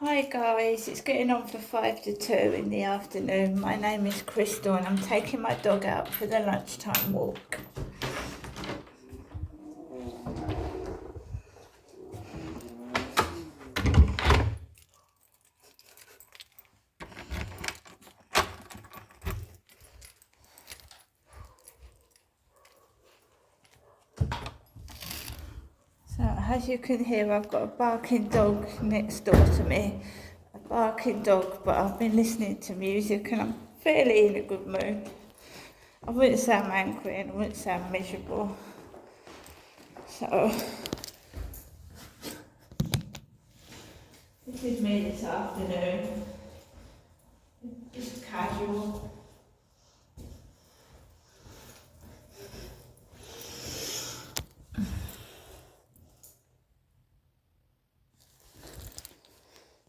Hi guys, it's getting on for 5 to 2 in the afternoon. My name is Crystal and I'm taking my dog out for the lunchtime walk. So as you can hear, I've got a barking dog next door to me. A barking dog, but I've been listening to music and I'm fairly in a good mood. I wouldn't say I'm angry and I wouldn't say I'm miserable. So this is me this afternoon. Just casual.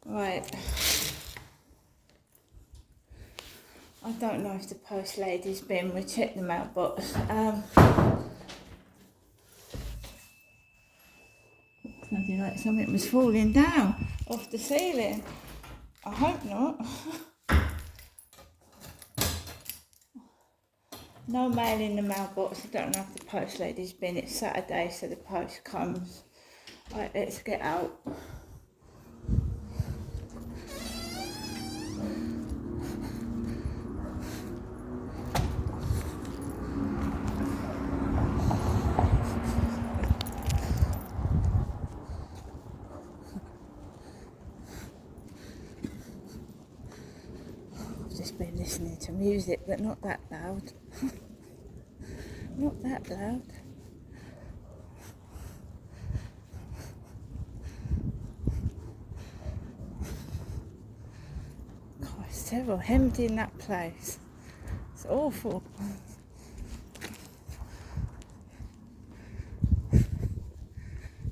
Right. I don't know if the post lady's been, we checked the mailbox. Sounded like something was falling down off the ceiling. I hope not. No mail in the mailbox. I don't know if the post lady's been. It's Saturday, so the post comes. Right, let's get out. I've just been listening to music, but not that loud. Not that loud. God, it's terrible. Hemmed in that place. It's awful.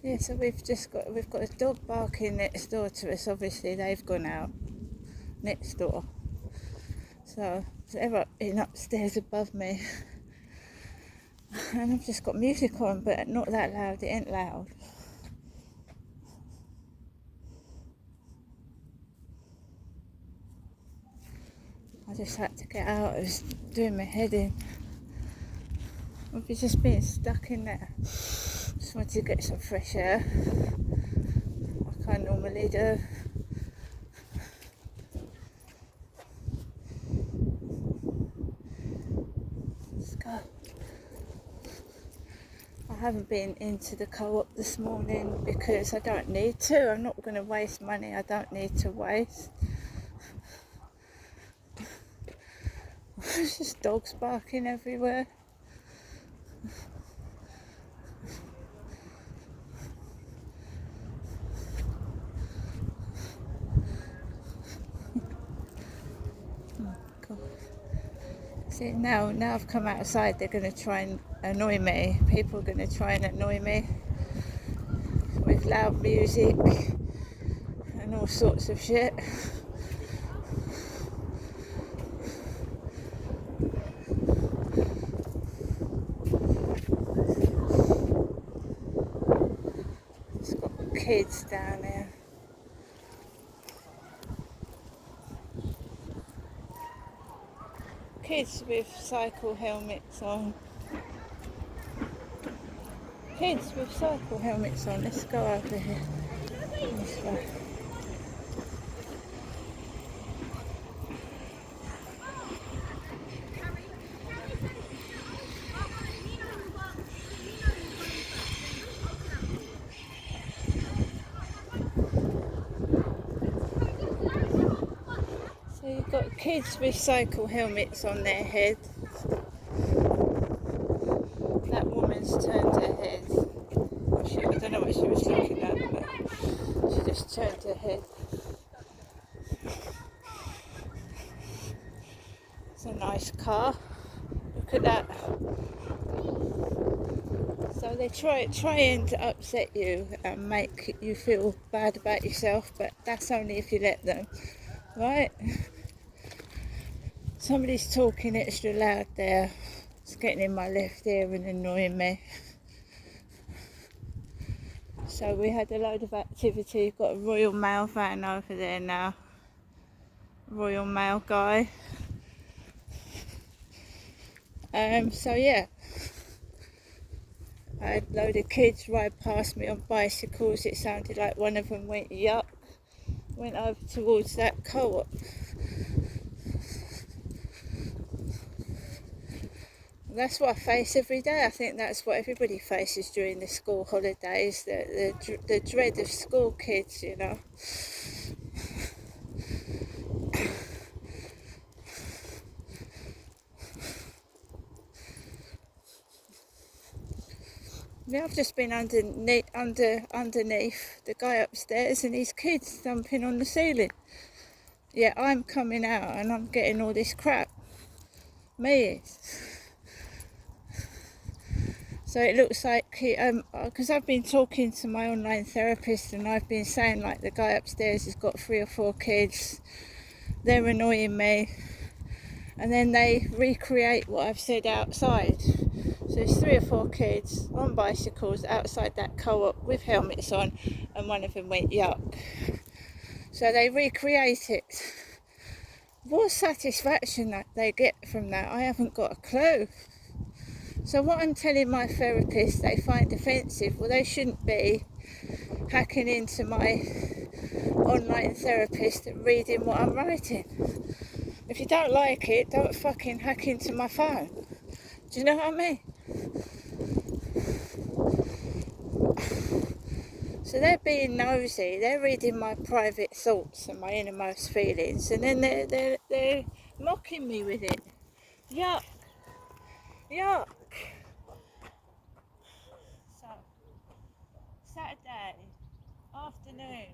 Yeah, so we've got a dog barking next door to us. Obviously, they've gone out next door. So they're up in upstairs above me. And I've just got music on, but not that loud. It ain't loud. I just had to get out. I was doing my head in. I've just been stuck in there. Just wanted to get some fresh air, like I normally do. Let's go. I haven't been into the co-op this morning because I don't need to. I'm not going to waste money I don't need to waste. There's just dogs barking everywhere. Oh God. See, now I've come outside, they're going to try and annoy me. People are going to try and annoy me with loud music and all sorts of shit. It's got kids down there. Kids with cycle helmets on. Kids with cycle helmets on. Let's go over here. This way. So you've got kids with cycle helmets on their head. That woman's turned her head. I don't know what she was looking at, but she just turned her head. It's a nice car. Look at that. So they trying to upset you and make you feel bad about yourself, but that's only if you let them, right? Somebody's talking extra loud there. It's getting in my left ear and annoying me. So we had a load of activity. Got a Royal Mail van over there now. Royal Mail guy. So yeah, I had a load of kids ride past me on bicycles. It sounded like one of them went yuck. Went over towards that co-op. That's what I face every day. I think that's what everybody faces during the school holidays, the dread of school kids, you know. Now I've just been underneath the guy upstairs and his kids jumping on the ceiling. Yeah, I'm coming out and I'm getting all this crap. Me. So it looks like, because I've been talking to my online therapist and I've been saying like the guy upstairs has got 3 or 4 kids, they're annoying me, and then they recreate what I've said outside. So there's 3 or 4 kids on bicycles outside that co-op with helmets on, and one of them went yuck. So they recreate it. What satisfaction that they get from that, I haven't got a clue. So what I'm telling my therapist they find offensive, well, they shouldn't be hacking into my online therapist and reading what I'm writing. If you don't like it, don't fucking hack into my phone. Do you know what I mean? So they're being nosy, they're reading my private thoughts and my innermost feelings, and then they're mocking me with it. Yuck. Yuck. So, Saturday afternoon,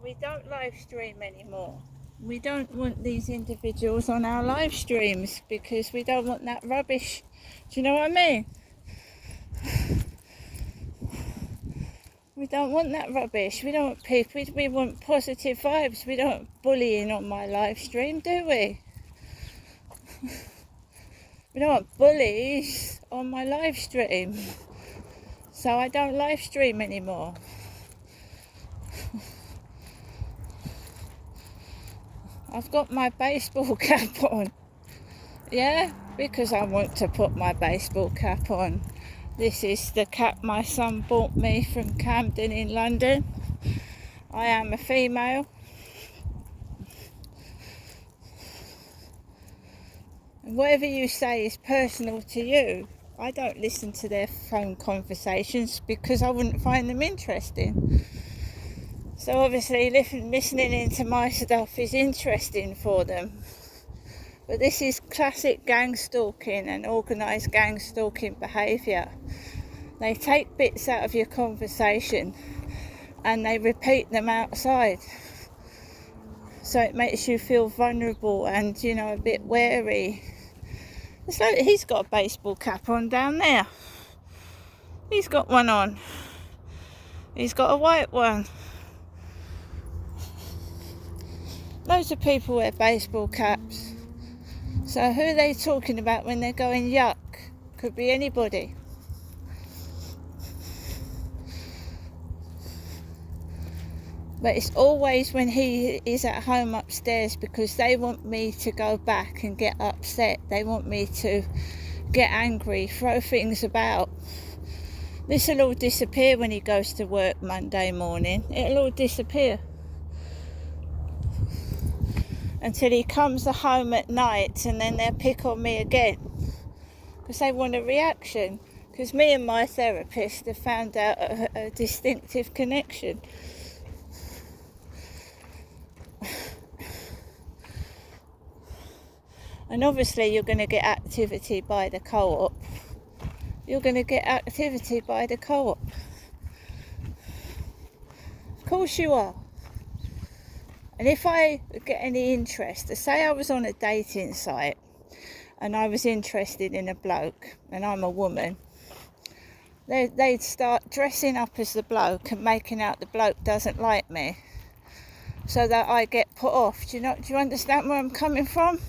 we don't live stream anymore. We don't want these individuals on our live streams because we don't want that rubbish. Do you know what I mean? We don't want that rubbish. We don't want people. We want positive vibes. We don't want bullying on my live stream, do we? We don't want bullies on my live stream. So I don't live stream anymore. I've got my baseball cap on. Yeah, because I want to put my baseball cap on. This is the cap my son bought me from Camden in London. I am a female. And whatever you say is personal to you. I don't listen to their phone conversations because I wouldn't find them interesting. So obviously listening into my stuff is interesting for them. But this is classic gang stalking and organised gang stalking behaviour. They take bits out of your conversation and they repeat them outside. So it makes you feel vulnerable and, you know, a bit wary. It's like he's got a baseball cap on down there. He's got one on. He's got a white one. Loads of people wear baseball caps. So who are they talking about when they're going yuck? Could be anybody. But it's always when he is at home upstairs because they want me to go back and get upset. They want me to get angry, throw things about. This will all disappear when he goes to work Monday morning. It'll all disappear. Until he comes home at night and then they'll pick on me again. Because they want a reaction. Because me and my therapist have found out a distinctive connection. And obviously you're going to get activity by the co-op. You're going to get activity by the co-op. Of course you are. And if I get any interest, say I was on a dating site and I was interested in a bloke and I'm a woman, they'd start dressing up as the bloke and making out the bloke doesn't like me so that I get put off. Do you understand where I'm coming from?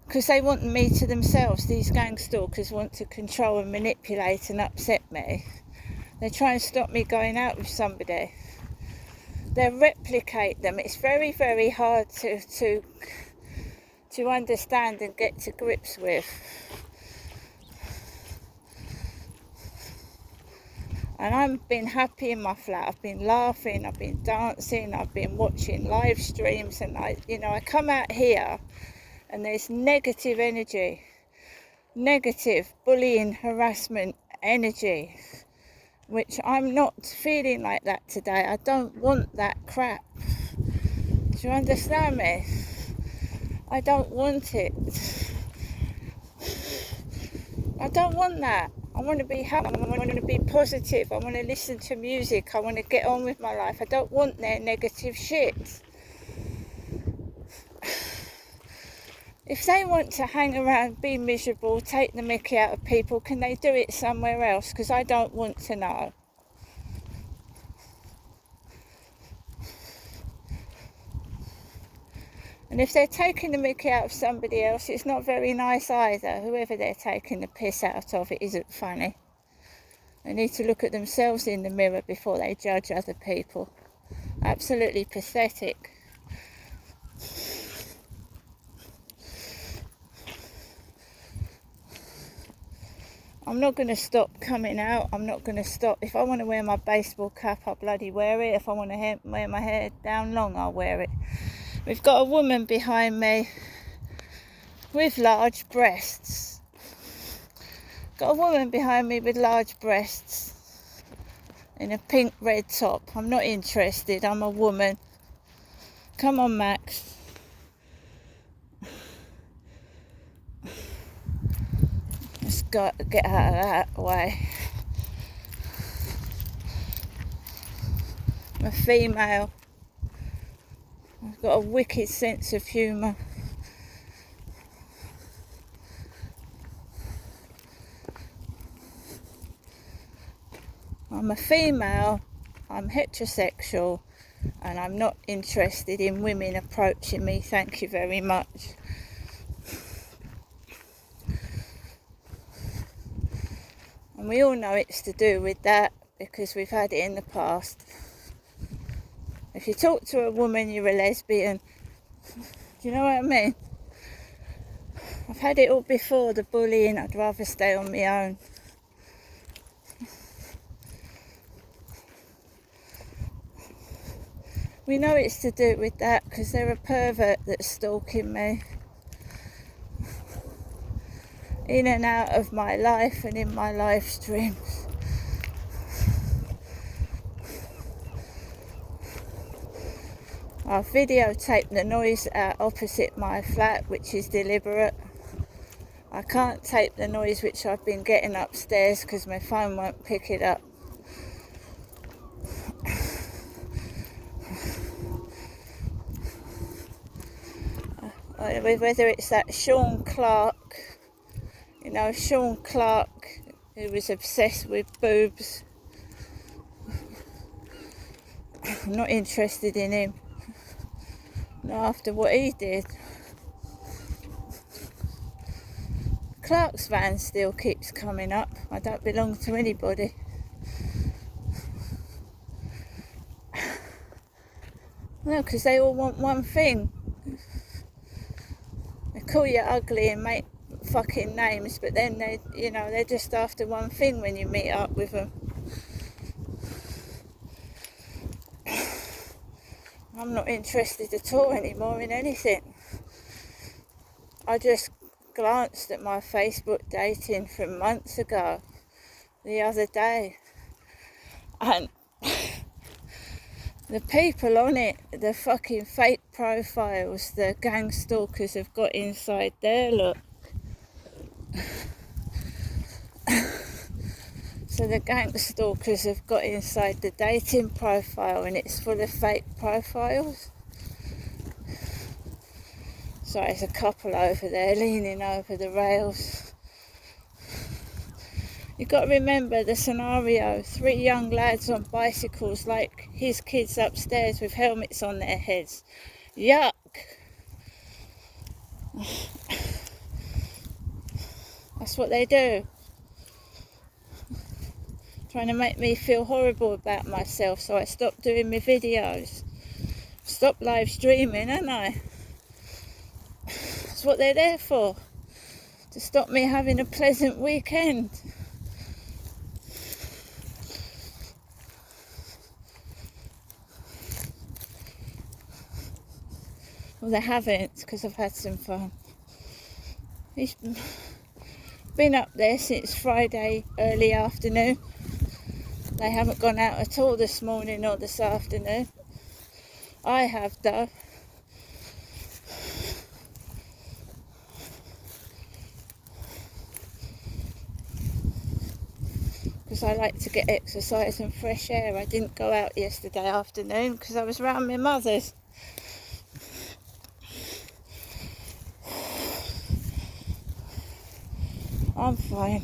Because they want me to themselves. These gang stalkers want to control and manipulate and upset me. They try and stop me going out with somebody. They replicate them. It's very, very hard to understand and get to grips with. And I've been happy in my flat. I've been laughing, I've been dancing, I've been watching live streams, and I come out here and there's negative energy, negative bullying, harassment energy, which I'm not feeling like that today. I don't want that crap. Do you understand me? I don't want it. I don't want that. I want to be happy. I want to be positive. I want to listen to music. I want to get on with my life. I don't want their negative shit. If they want to hang around, be miserable, take the mickey out of people, can they do it somewhere else? Because I don't want to know. And if they're taking the mickey out of somebody else, it's not very nice either. Whoever they're taking the piss out of, it isn't funny. They need to look at themselves in the mirror before they judge other people. Absolutely pathetic. I'm not going to stop coming out. I'm not going to stop. If I want to wear my baseball cap, I'll bloody wear it. If I want to wear my hair down long, I'll wear it. We've got a woman behind me with large breasts. Got a woman behind me with large breasts in a pink red top. I'm not interested. I'm a woman. Come on, Max. Let's get out of that way. I'm a female. I've got a wicked sense of humour. I'm a female, I'm heterosexual, and I'm not interested in women approaching me. Thank you very much. And we all know it's to do with that because we've had it in the past. If you talk to a woman, you're a lesbian. Do you know what I mean? I've had it all before, the bullying. I'd rather stay on my own. We know it's to do with that because they're a pervert that's stalking me. In and out of my life and in my live streams. I've videotaped the noise out opposite my flat, which is deliberate. I can't tape the noise which I've been getting upstairs because my phone won't pick it up. Whether it's that Sean Clark, Sean Clark, who was obsessed with boobs. I'm not interested in him. Not after what he did. Clark's van still keeps coming up. I don't belong to anybody. No, because they all want one thing. They call you ugly and make fucking names, but then they're just after one thing when you meet up with them. I'm not interested at all anymore in anything. I just glanced at my Facebook dating from months ago the other day, and the people on it, the fucking fake profiles, the gang stalkers have got inside there, look. So the gang stalkers have got inside the dating profile and it's full of fake profiles. So there's a couple over there leaning over the rails. You've got to remember the scenario, 3 young lads on bicycles like his kids upstairs with helmets on their heads. Yuck! That's what they do. trying to make me feel horrible about myself, so I stopped doing my videos. Stop live streaming, ain't I? That's what they're there for, to stop me having a pleasant weekend. Well, they haven't, because I've had some fun. He's been up there since Friday early afternoon. They haven't gone out at all this morning or this afternoon. I have though. Because I like to get exercise and fresh air. I didn't go out yesterday afternoon because I was round my mother's. I'm fine.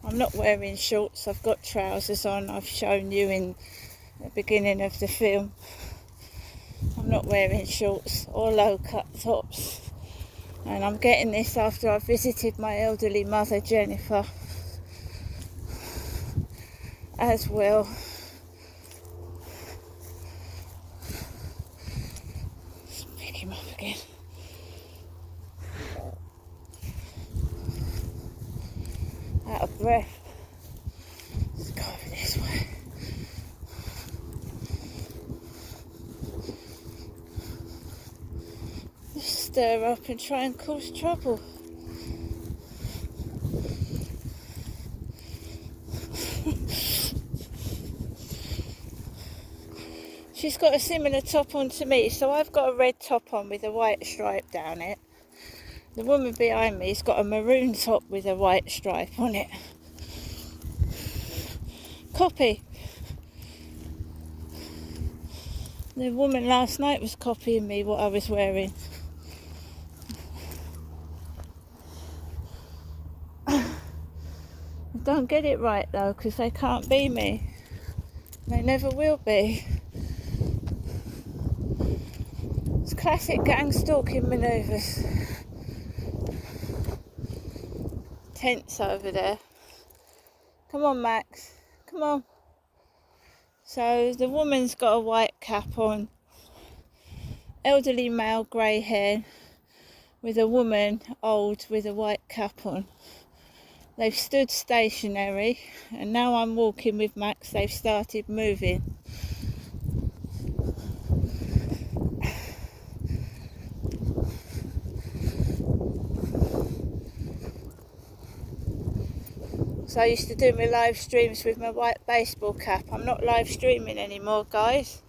I'm not wearing shorts, I've got trousers on. I've shown you in the beginning of the film. I'm not wearing shorts or low cut tops. And I'm getting this after I visited my elderly mother, Jennifer, as well. Let's pick him up again. Out of breath. Let's go over this way. Just stir up and try and cause trouble. She's got a similar top on to me, so I've got a red top on with a white stripe down it. The woman behind me's got a maroon top with a white stripe on it. Copy. The woman last night was copying me what I was wearing. I don't get it right though, because they can't be me. They never will be. It's classic gang stalking manoeuvres. Tents over there. Come on, Max. Come on. So the woman's got a white cap on. Elderly male, grey hair, with a woman, old, with a white cap on. They've stood stationary, and now I'm walking with Max. They've started moving. So I used to do my live streams with my white baseball cap. I'm not live streaming anymore, guys.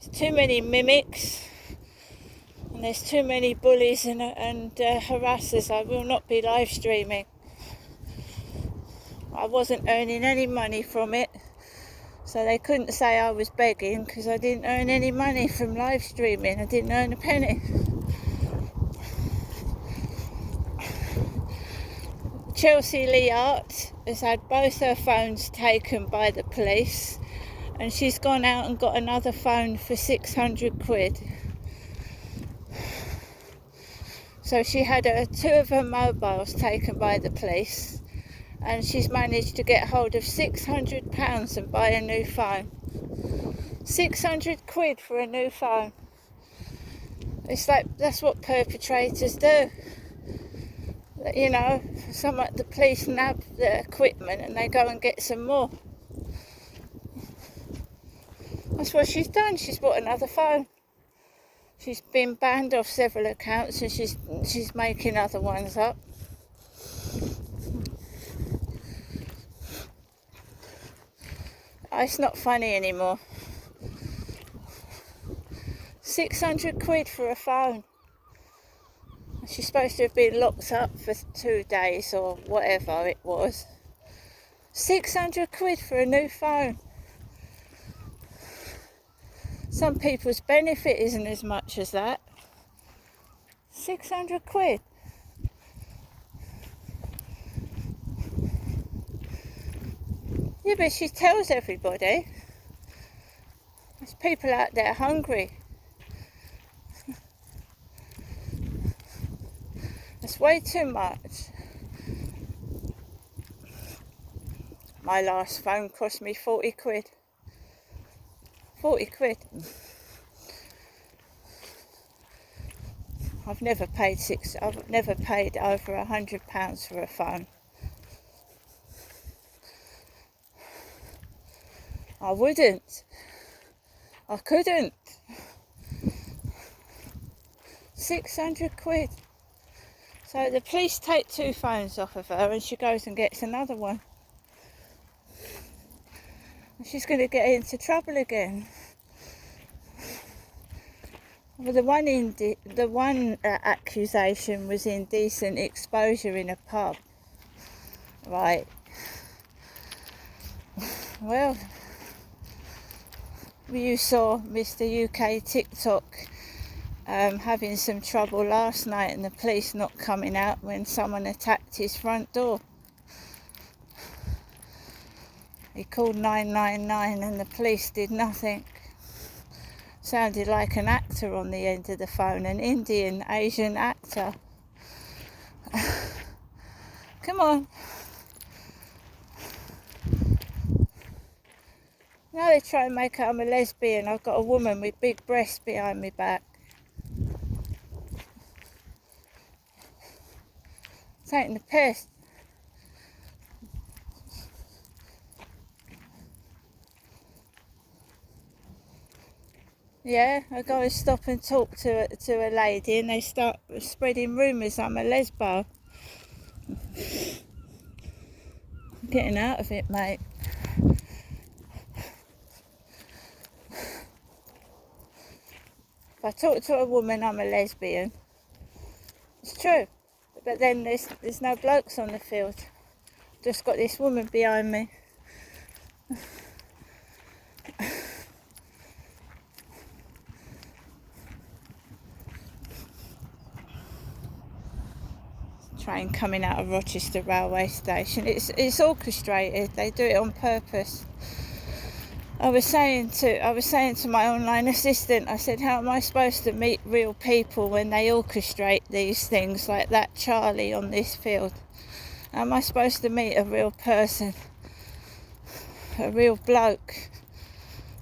There's too many mimics, and there's too many bullies and harassers. I will not be live streaming. I wasn't earning any money from it, so they couldn't say I was begging, because I didn't earn any money from live streaming. I didn't earn a penny. Chelsea Leart has had both her phones taken by the police, and she's gone out and got another phone for 600 quid. So she had two of her mobiles taken by the police, and she's managed to get hold of £600 and buy a new phone. 600 quid for a new phone. It's like, that's what perpetrators do. You know, the police nab the equipment and they go and get some more. That's what she's done. She's bought another phone. She's been banned off several accounts, and she's making other ones up. It's not funny anymore. 600 quid for a phone. She's supposed to have been locked up for 2 days or whatever it was. 600 quid for a new phone. Some people's benefit isn't as much as that. 600 quid. Yeah, but she tells everybody. There's people out there hungry. It's way too much. My last phone cost me 40 quid. 40 quid. I've never paid over £100 for a phone. I wouldn't. I couldn't. 600 quid. So the police take 2 phones off of her and she goes and gets another one. And she's going to get into trouble again. Well, the one accusation was indecent exposure in a pub. Right. Well, you saw Mr. UK TikTok having some trouble last night and the police not coming out when someone attacked his front door. He called 999 and the police did nothing. Sounded like an actor on the end of the phone, an Indian Asian actor. Come on. Now they try and make out I'm a lesbian. I've got a woman with big breasts behind me back. Taking the piss. Yeah, I go and stop and talk to a lady and they start spreading rumours I'm a lesbo. I'm getting out of it, mate. If I talk to a woman I'm a lesbian, it's true. But then there's no blokes on the field. Just got this woman behind me. Train coming out of Rochester railway station. It's orchestrated. They do it on purpose. I was saying to my online assistant, I said, how am I supposed to meet real people when they orchestrate these things like that Charlie on this field? How am I supposed to meet a real person, a real bloke?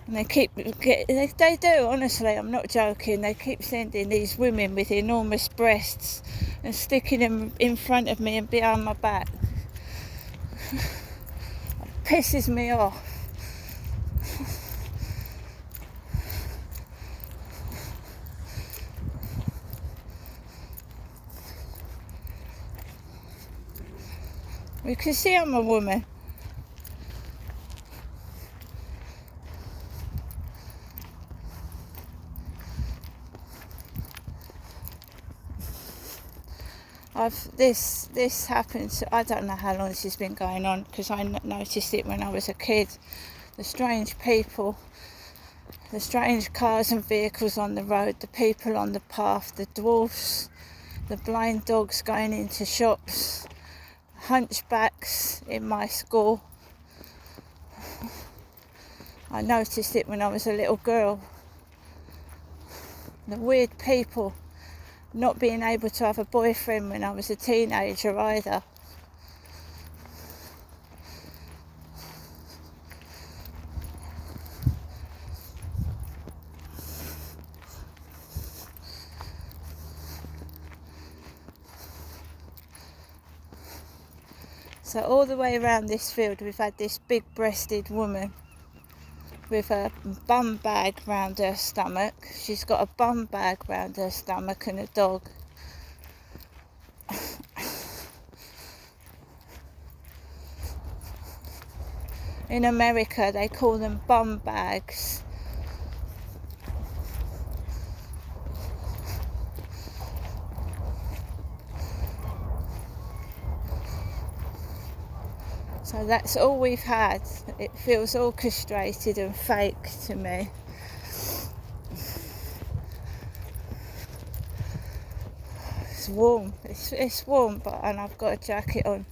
And they do, honestly, I'm not joking. They keep sending these women with enormous breasts and sticking them in front of me and behind my back. It pisses me off. You can see I'm a woman. This happened, I don't know how long this has been going on, because I noticed it when I was a kid. The strange people, the strange cars and vehicles on the road, the people on the path, the dwarfs, the blind dogs going into shops, hunchbacks in my school. I noticed it when I was a little girl. The weird people. Not being able to have a boyfriend when I was a teenager either. So all the way around this field we've had this big-breasted woman with a bum bag round her stomach. She's got a bum bag round her stomach and a dog. In America they call them bum bags. So that's all we've had. It feels orchestrated and fake to me. It's warm. It's warm, and I've got a jacket on.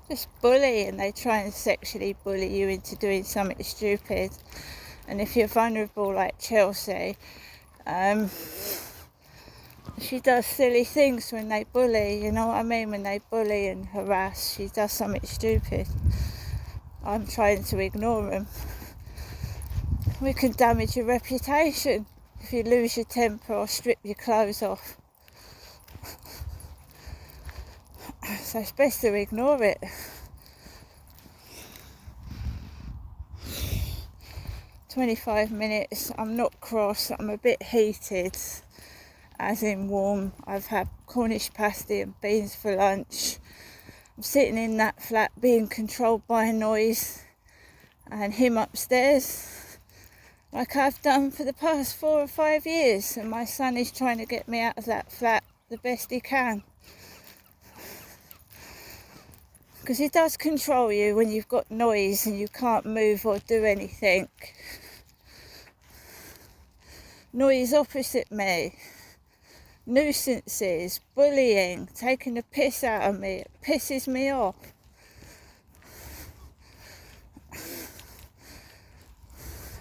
Just bully, and they try and sexually bully you into doing something stupid. And if you're vulnerable like Chelsea, she does silly things when they bully, you know what I mean? When they bully and harass, she does something stupid. I'm trying to ignore them. We can damage your reputation if you lose your temper or strip your clothes off. So it's best to ignore it. "25 minutes, I'm not cross, I'm a bit heated, as in warm. I've had Cornish pasty and beans for lunch. I'm sitting in that flat being controlled by noise and him upstairs, like I've done for the past 4 or 5 years, and my son is trying to get me out of that flat the best he can. Because he does control you when you've got noise and you can't move or do anything. Noise opposite me, nuisances, bullying, taking the piss out of me, it pisses me off.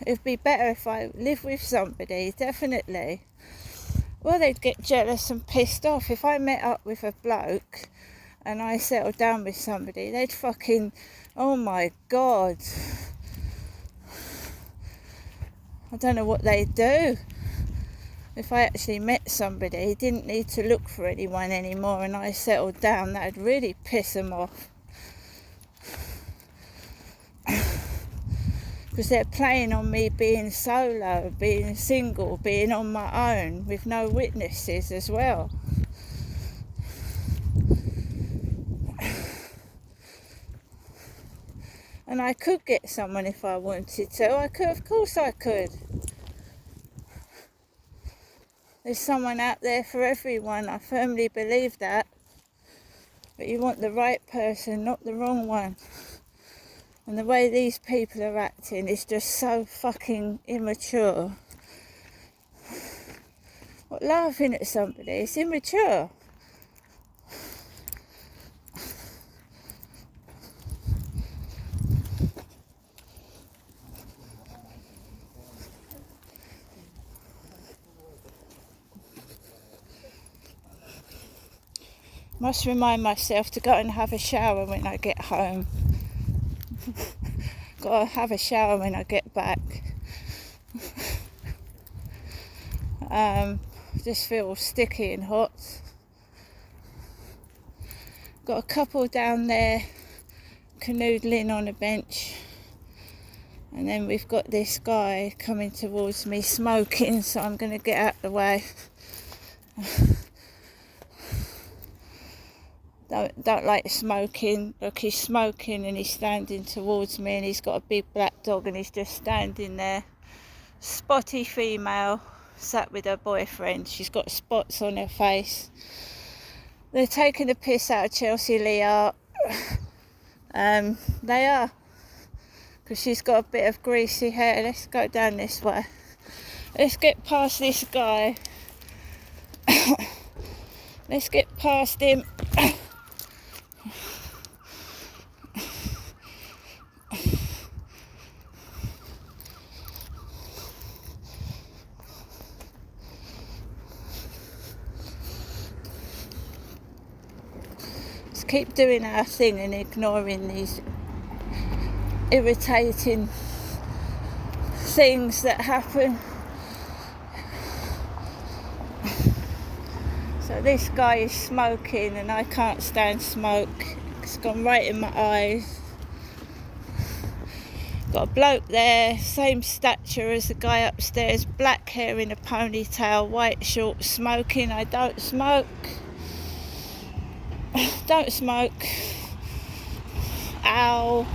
It'd be better if I lived with somebody, definitely. Well, they'd get jealous and pissed off. If I met up with a bloke and I settled down with somebody, they'd fucking, oh my God. I don't know what they'd do. If I actually met somebody, didn't need to look for anyone anymore, and I settled down, that'd really piss them off. Because they're playing on me being solo, being single, being on my own, with no witnesses as well. And I could get someone if I wanted to. I could, of course I could. There's someone out there for everyone. I firmly believe that. But you want the right person, not the wrong one. And the way these people are acting is just so fucking immature. What, laughing at somebody? It's immature. Must remind myself to go and have a shower when I get home. Gotta have a shower when I get back. Just feel sticky and hot. Got a couple down there canoodling on a bench. And then we've got this guy coming towards me smoking, so I'm going to get out of the way. Don't like smoking. Look, he's smoking and he's standing towards me, and he's got a big black dog and he's just standing there. Spotty female, sat with her boyfriend. She's got spots on her face. They're taking the piss out of Chelsea Leah. They are. Because she's got a bit of greasy hair. Let's go down this way. Let's get past this guy. Let's get past him. Let's keep doing our thing and ignoring these irritating things that happen. So this guy is smoking and I can't stand smoke. It's gone right in my eyes. Got a bloke there, same stature as the guy upstairs, black hair in a ponytail, white shorts, smoking. I don't smoke. Don't smoke. Ow.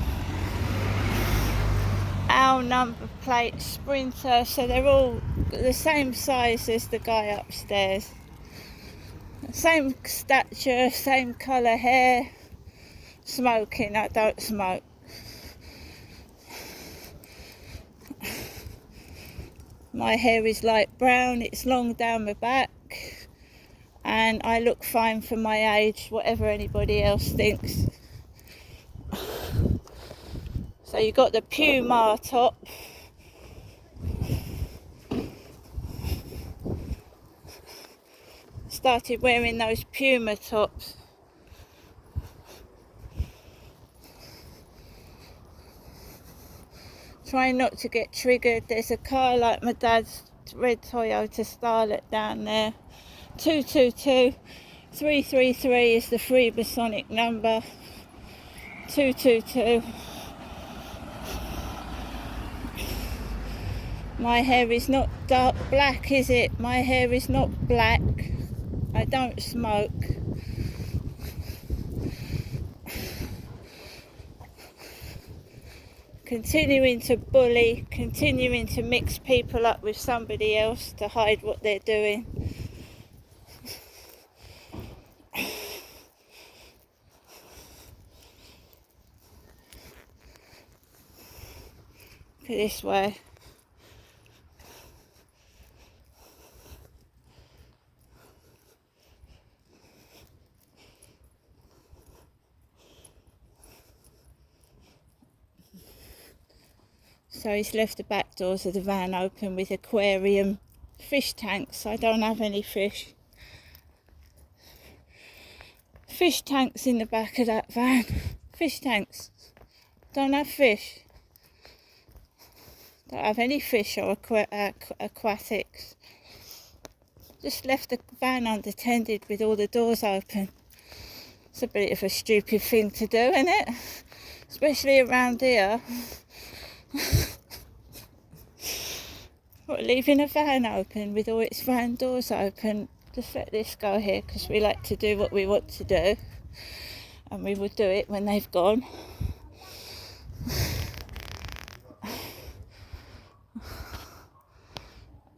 Ow, number plate, Sprinter. So they're all the same size as the guy upstairs. Same stature, same colour hair. Smoking. I don't smoke. My hair is light brown, it's long down my back, and I look fine for my age, whatever anybody else thinks. So you got the Puma top. It's started wearing those Puma tops. Trying not to get triggered. There's a car like my dad's red Toyota Starlet down there. 222 333 is the Freebasonic number. 222. My hair is not dark black, is it? My hair is not black. I don't smoke. Continuing to bully, continuing to mix people up with somebody else to hide what they're doing. Look at this way. So he's left the back doors of the van open with aquarium fish tanks. I don't have any fish. Fish tanks in the back of that van. Fish tanks. Don't have fish. Don't have any fish or aquatics. Just left the van unattended with all the doors open. It's a bit of a stupid thing to do, isn't it? Especially around here. What, leaving a van open with all its van doors open? Just let this go here because we like to do what we want to do, and we will do it when they've gone.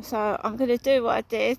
So I'm going to do what I did.